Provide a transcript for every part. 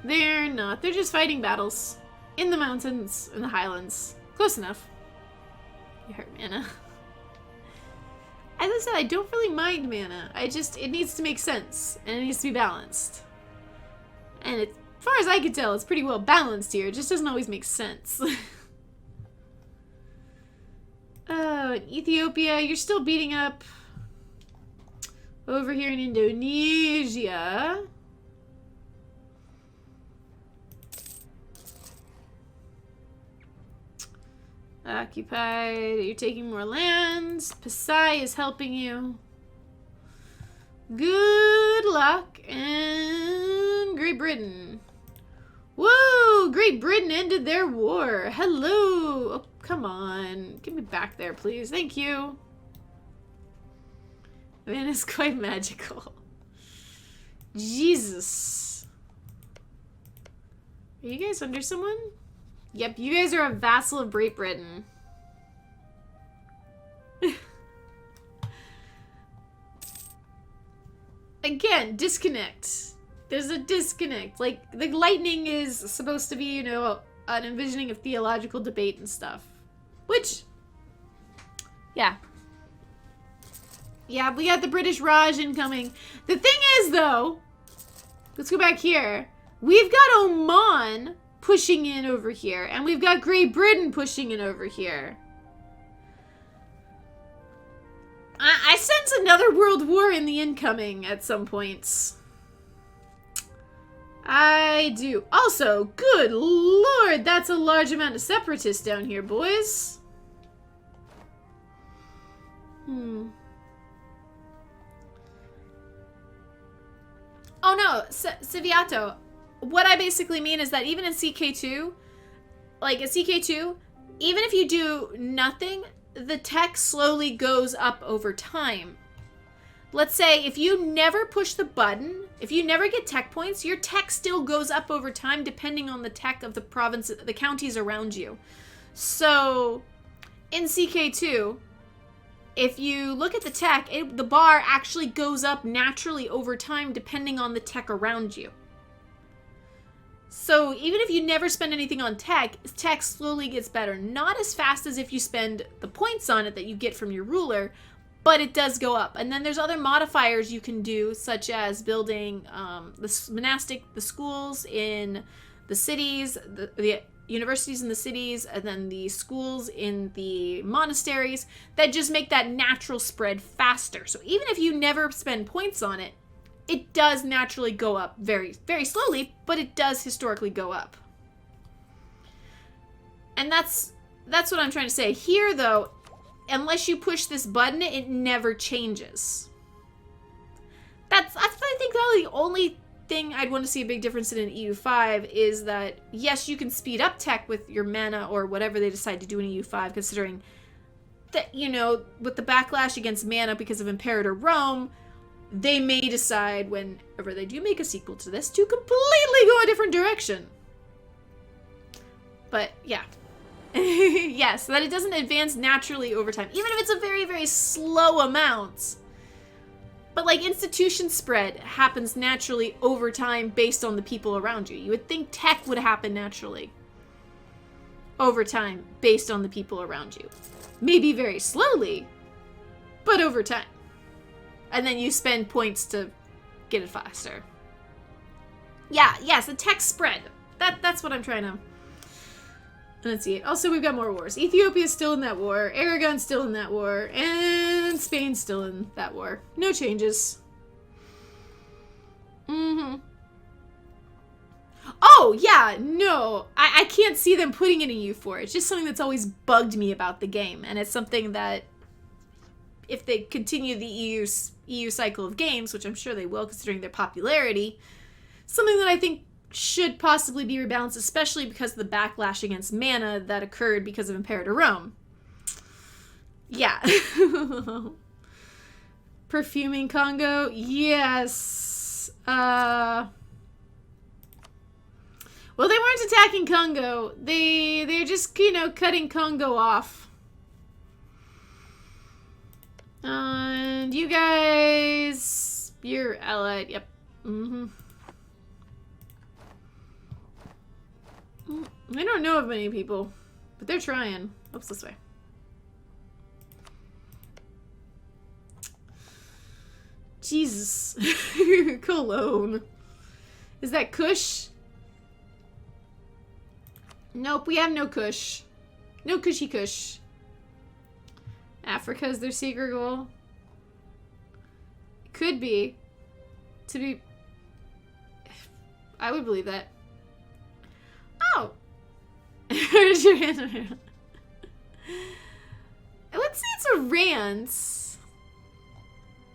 They're not. They're just fighting battles. In the mountains, in the highlands. Close enough. You hurt mana. As I said, I don't really mind mana. It needs to make sense. And it needs to be balanced. And as far as I can tell, it's pretty well balanced here. It just doesn't always make sense. Oh, in Ethiopia, you're still beating up over here in Indonesia. Occupied. You're taking more lands. Pasai is helping you. Good luck. And Great Britain. Whoa! Great Britain ended their war. Hello. Oh, come on. Get me back there, please. Thank you. Man, it's quite magical. Jesus. Are you guys under someone? Yep, you guys are a vassal of Great Britain. Again, disconnect. There's a disconnect. Like, the lightning is supposed to be, you know, an envisioning of theological debate and stuff. Which, yeah. Yeah, we got the British Raj incoming. The thing is, though, let's go back here. We've got Oman pushing in over here, and we've got Great Britain pushing in over here. I sense another world war in the incoming at some points. I do. Also, good lord, that's a large amount of separatists down here, boys. Oh no, Civiato. What I basically mean is that even in CK2, like at CK2, even if you do nothing, the tech slowly goes up over time. Let's say if you never push the button, if you never get tech points, your tech still goes up over time depending on the tech of the province, the counties around you. So in CK2, if you look at the tech, the bar actually goes up naturally over time depending on the tech around you. So even if you never spend anything on tech slowly gets better. Not as fast as if you spend the points on it that you get from your ruler, but it does go up. And then there's other modifiers you can do, such as building the schools in the cities, the universities in the cities, and then the schools in the monasteries that just make that natural spread faster. So even if you never spend points on it, it does naturally go up very, very slowly, but it does historically go up. And that's what I'm trying to say. Here, though, unless you push this button, it never changes. That's I think probably the only thing I'd want to see a big difference in an EU5 is that, yes, you can speed up tech with your mana or whatever they decide to do in EU5, considering that, you know, with the backlash against mana because of Imperator Rome, they may decide whenever they do make a sequel to this to completely go a different direction. But, yeah. Yes, so that it doesn't advance naturally over time. Even if it's a very, very slow amount. But, like, institution spread happens naturally over time based on the people around you. You would think tech would happen naturally over time based on the people around you. Maybe very slowly, but over time. And then you spend points to get it faster. Yeah, yes, a tech spread. That's what I'm trying to... Let's see. Also, we've got more wars. Ethiopia's still in that war. Aragon's still in that war. And Spain's still in that war. No changes. Oh, yeah, no. I can't see them putting in a U4. It's just something that's always bugged me about the game. And it's something that, if they continue the EU cycle of games, which I'm sure they will considering their popularity, something that I think should possibly be rebalanced, especially because of the backlash against mana that occurred because of Imperator Rome. Yeah. Perfuming Congo? Yes. Well, they weren't attacking Congo. They're just, you know, cutting Congo off. And you guys, you're allied. Yep. I don't know of many people, but they're trying. Oops, this way. Jesus. Cologne. Is that Kush? Nope, we have no Kush. No Cushy Kush. Africa is their secret goal. Could be. To be... I would believe that. Oh! Where's your hand? Let's say it's a rant.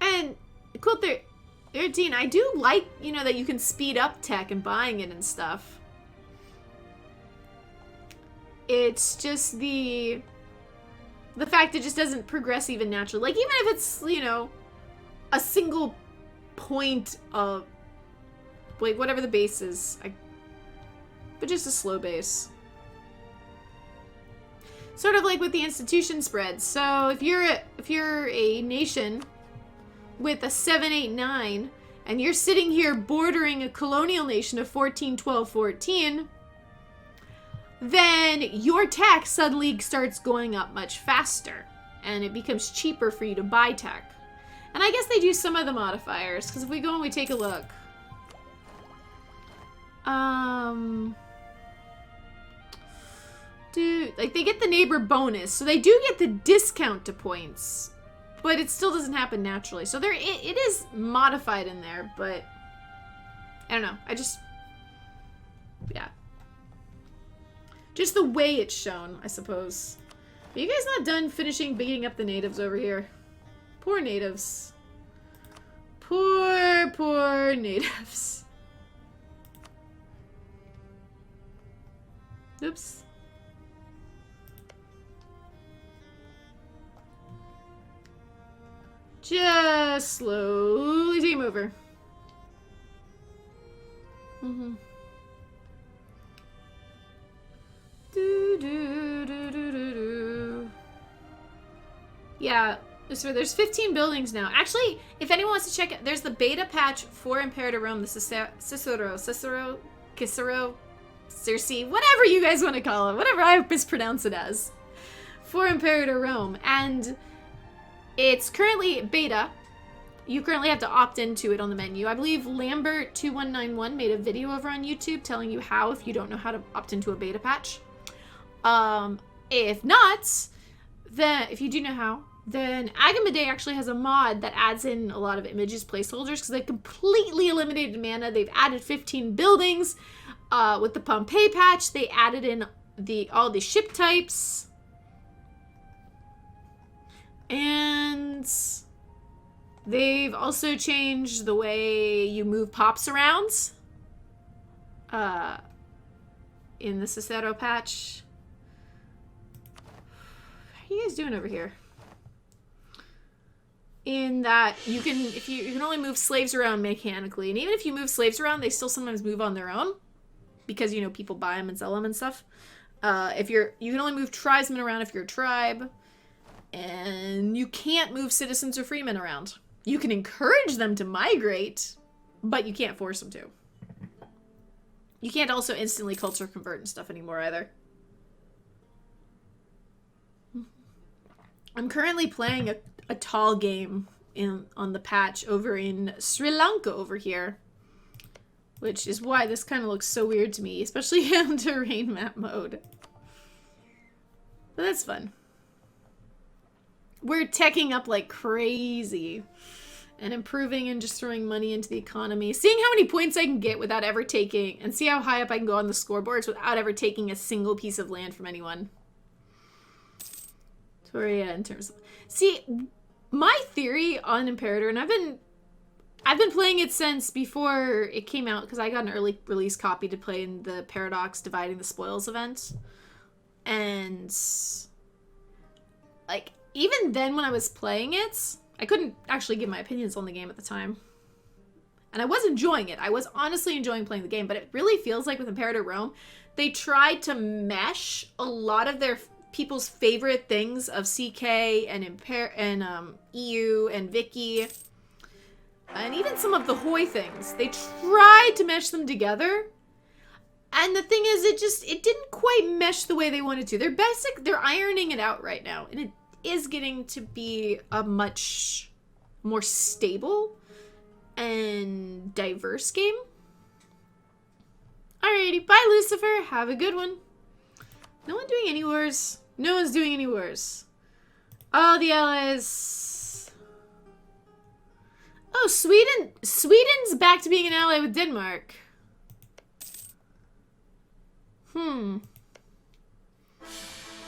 And, quote there, 13, I do like, you know, that you can speed up tech and buying it and stuff. It's just the fact it just doesn't progress even naturally. Like, even if it's, you know, a single point of, like, whatever the base is. But just a slow base. Sort of like with the institution spread. So, if you're a nation with a 7, 8, 9, and you're sitting here bordering a colonial nation of 14, 12, 14, then your tech suddenly starts going up much faster, and it becomes cheaper for you to buy tech. And I guess they do some of the modifiers, because if we go and we take a look. Like, they get the neighbor bonus, so they do get the discount to points, but it still doesn't happen naturally. So it is modified in there, but I don't know. Yeah. Just the way it's shown, I suppose. Are you guys not done finishing beating up the natives over here? Poor natives. Poor natives. Oops. Just slowly take him over. Yeah, so there's 15 buildings now. Actually, if anyone wants to check it, there's the beta patch for Imperator Rome, the Cicero, Circe, whatever you guys want to call it, whatever I mispronounce it as, for Imperator Rome, and it's currently beta. You currently have to opt into it on the menu. I believe Lambert2191 made a video over on YouTube telling you how if you don't know how to opt into a beta patch. If not, then if you do know how, then Agamede actually has a mod that adds in a lot of images placeholders because they completely eliminated mana. They've added 15 buildings. With the Pompeii patch, they added in all the ship types. And they've also changed the way you move pops around. In the Cicero patch. How are you guys doing over here? In that you can only move slaves around mechanically, and even if you move slaves around, they still sometimes move on their own because, you know, people buy them and sell them and stuff. You can only move tribesmen around if you're a tribe, and you can't move citizens or freemen around. You can encourage them to migrate, but you can't force them to. You can't also instantly culture convert and stuff anymore either. I'm currently playing a tall game on the patch over in Sri Lanka over here, which is why this kind of looks so weird to me, especially in terrain map mode. But that's fun. We're teching up like crazy and improving and just throwing money into the economy, seeing how many points I can get without ever taking, and see how high up I can go on the scoreboards without ever taking a single piece of land from anyone. Toria, in terms of... See, my theory on Imperator, and I've been playing it since before it came out, because I got an early release copy to play in the Paradox Dividing the Spoils event. And, like, even then when I was playing it, I couldn't actually give my opinions on the game at the time. And I was enjoying it. I was honestly enjoying playing the game, but it really feels like with Imperator Rome, they tried to mesh a lot of their people's favorite things of CK and EU and Vicky, and even some of the Hoi things. They tried to mesh them together, And the thing is, it didn't quite mesh the way they wanted to. They're ironing it out right now. And it is getting to be a much more stable and diverse game. Alrighty, bye Lucifer. Have a good one. No one doing any wars. No one's doing any wars. All the allies. Oh, Sweden. Sweden's back to being an ally with Denmark.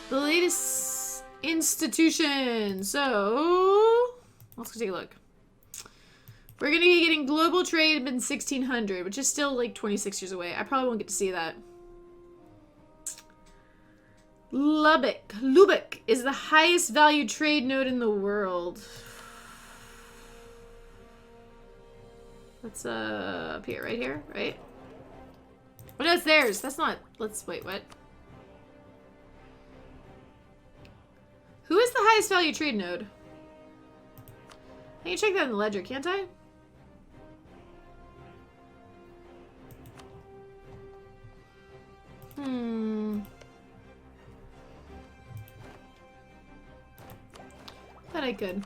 The latest institution. So, let's go take a look. We're going to be getting global trade in 1600, which is still like 26 years away. I probably won't get to see that. Lübeck is the highest value trade node in the world. That's up here, right here, right? Oh, no, it's theirs. That's not. Wait, what? Who is the highest value trade node? I can check that in the ledger, can't I? Thought I could.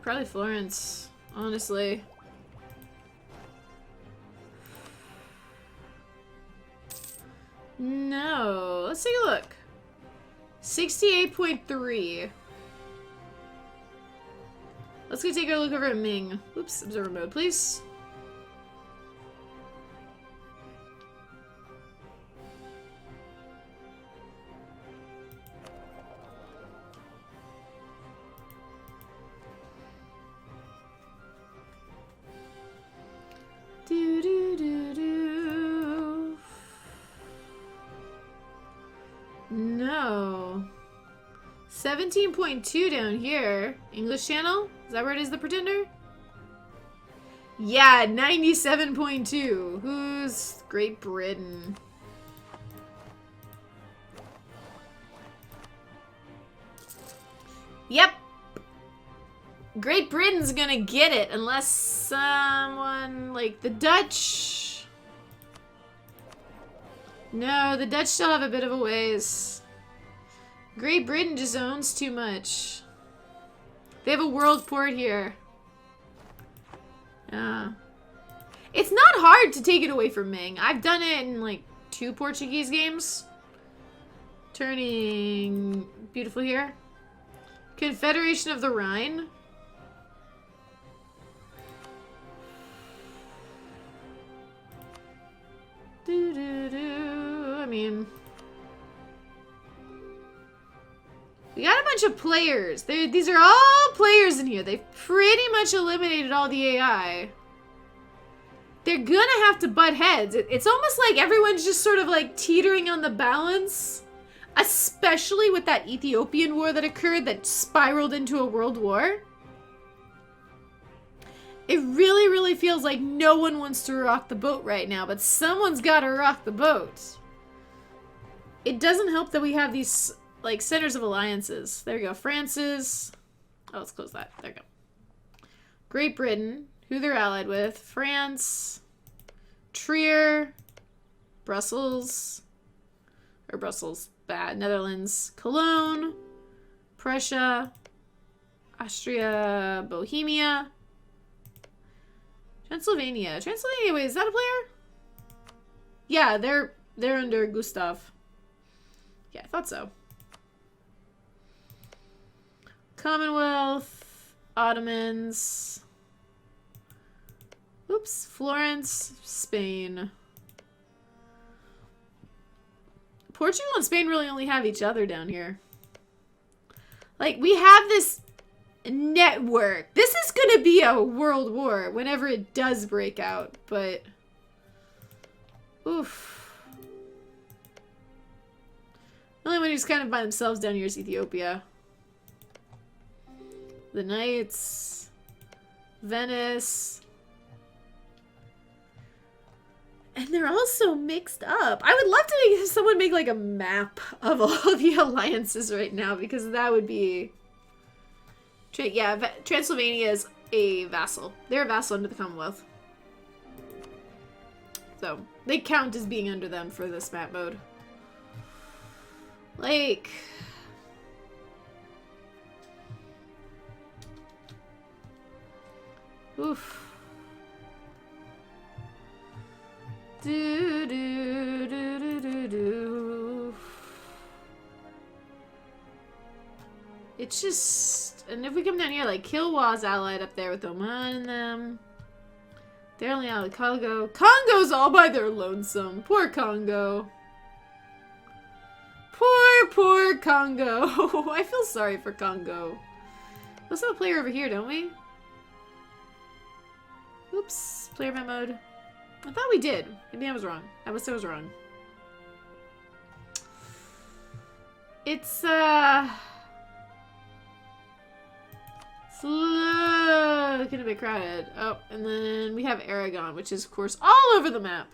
Probably Florence, honestly. No. Let's take a look. 68.3. Let's go take a look over at Ming. Oops, observer mode, please. No. 17.2 down here. English channel? Is that where it is, the Pretender? Yeah, 97.2. Who's Great Britain? Yep. Great Britain's gonna get it unless someone like the Dutch. No, the Dutch still have a bit of a ways. Great Britain just owns too much. They have a world port here. It's not hard to take it away from Ming. I've done it in like 2 Portuguese games. Turning beautiful here. Confederation of the Rhine. I mean, we got a bunch of players. These are all players in here. They've pretty much eliminated all the AI. They're gonna have to butt heads. It's almost like everyone's just sort of like teetering on the balance, especially with that Ethiopian war that occurred that spiraled into a world war. It really, really feels like no one wants to rock the boat right now, but someone's got to rock the boat. It doesn't help that we have these, like, centers of alliances. There we go. France's. Oh, let's close that. There we go. Great Britain, who they're allied with. France. Trier. Brussels. Or Brussels. Bad. Netherlands. Cologne. Prussia. Austria. Bohemia. Transylvania. Transylvania, wait, is that a player? Yeah, they're under Gustav. Yeah, I thought so. Commonwealth. Ottomans. Oops. Florence. Spain. Portugal and Spain really only have each other down here. Like, we have this network. This is gonna be a world war whenever it does break out, but oof. The only one who's kind of by themselves down here is Ethiopia. The Knights. Venice. And they're all so mixed up. I would love to make someone make like a map of all the alliances right now, because that would be... Yeah, Transylvania is a vassal. They're a vassal under the Commonwealth. So, they count as being under them for this map mode. Like... Oof. Do, do, do, do, do, do. It's just... And if we come down here, like, Kilwa's allied up there with Oman and them. They're only out of Congo. Congo's all by their lonesome. Poor Congo. Poor Congo. I feel sorry for Congo. We also have a player over here, don't we? Oops. Player map mode. I thought we did. Maybe I was wrong. I was wrong. It's looking a bit crowded. Oh, and then we have Aragon, which is, of course, all over the map.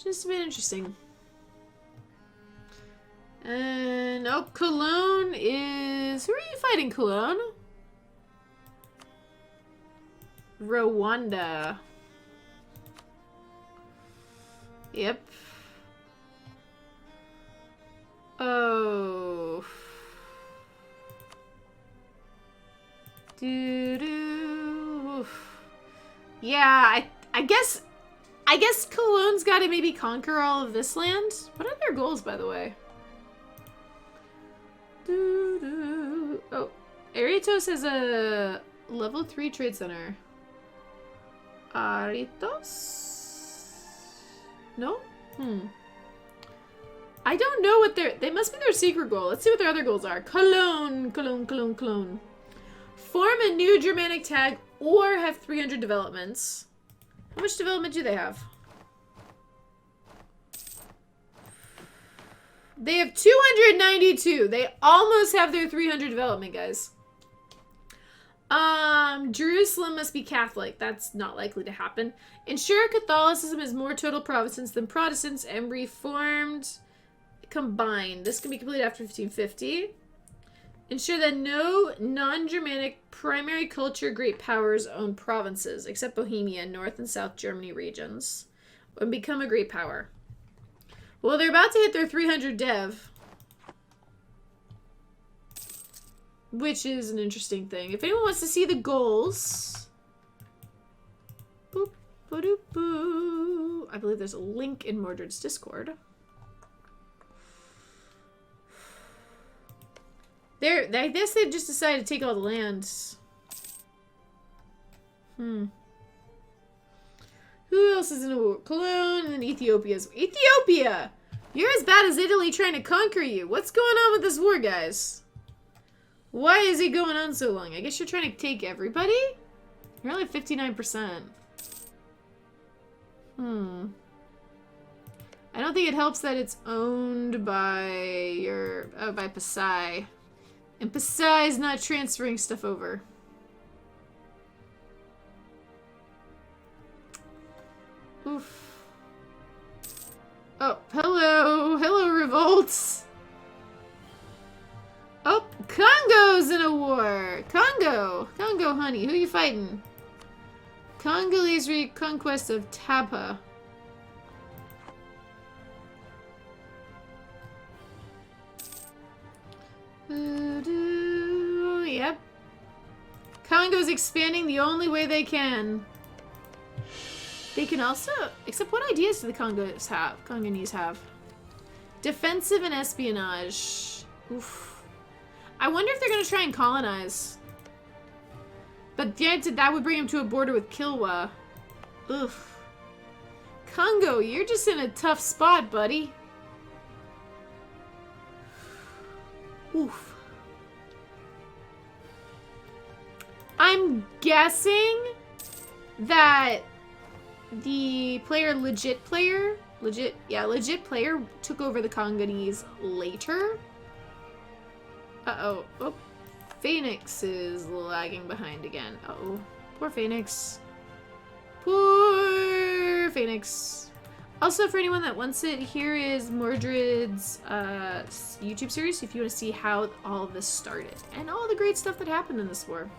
Just a bit interesting. And, oh, Cologne is... Who are you fighting, Cologne? Rwanda. Yep. Oh. Doo-doo. Yeah, I guess Cologne's got to maybe conquer all of this land. What are their goals, by the way? Doo-doo. Oh, Aritos has a level 3 trade center. Aritos? No? I don't know what they must be their secret goal. Let's see what their other goals are. Cologne. Form a new Germanic tag or have 300 developments. How much development do they have? They have 292. They almost have their 300 development, guys. Jerusalem must be Catholic. That's not likely to happen. Ensure Catholicism has more total Protestants than Protestants and Reformed combined. This can be completed after 1550. Ensure that no non-Germanic primary culture great powers own provinces, except Bohemia, North and South Germany regions, and become a great power. Well, they're about to hit their 300 dev, which is an interesting thing. If anyone wants to see the goals, boop, ba-doop, boo. I believe there's a link in Mordred's Discord. I guess they've just decided to take all the lands. Who else is in a war? Cologne and then Ethiopia's. Ethiopia! You're as bad as Italy trying to conquer you. What's going on with this war, guys? Why is it going on so long? I guess you're trying to take everybody? You're only 59%. I don't think it helps that it's owned by by Pasai. And Pasai is not transferring stuff over. Oof. Oh, hello. Hello, revolts. Oh, Congo's in a war. Congo, honey. Who you fighting? Congolese reconquest of Tapa. Yep. Congo's expanding the only way they can. They can also... Except what ideas do the Congolese have? Defensive and espionage. Oof. I wonder if they're going to try and colonize. But granted, that would bring them to a border with Kilwa. Oof. Congo, you're just in a tough spot, buddy. Oof. I'm guessing that the legit player took over the Congolese later. Uh-oh. Oh, Phoenix is lagging behind again. Uh-oh. Poor Phoenix. Poor Phoenix. Also, for anyone that wants it, here is Mordred's YouTube series if you want to see how all of this started and all the great stuff that happened in this war.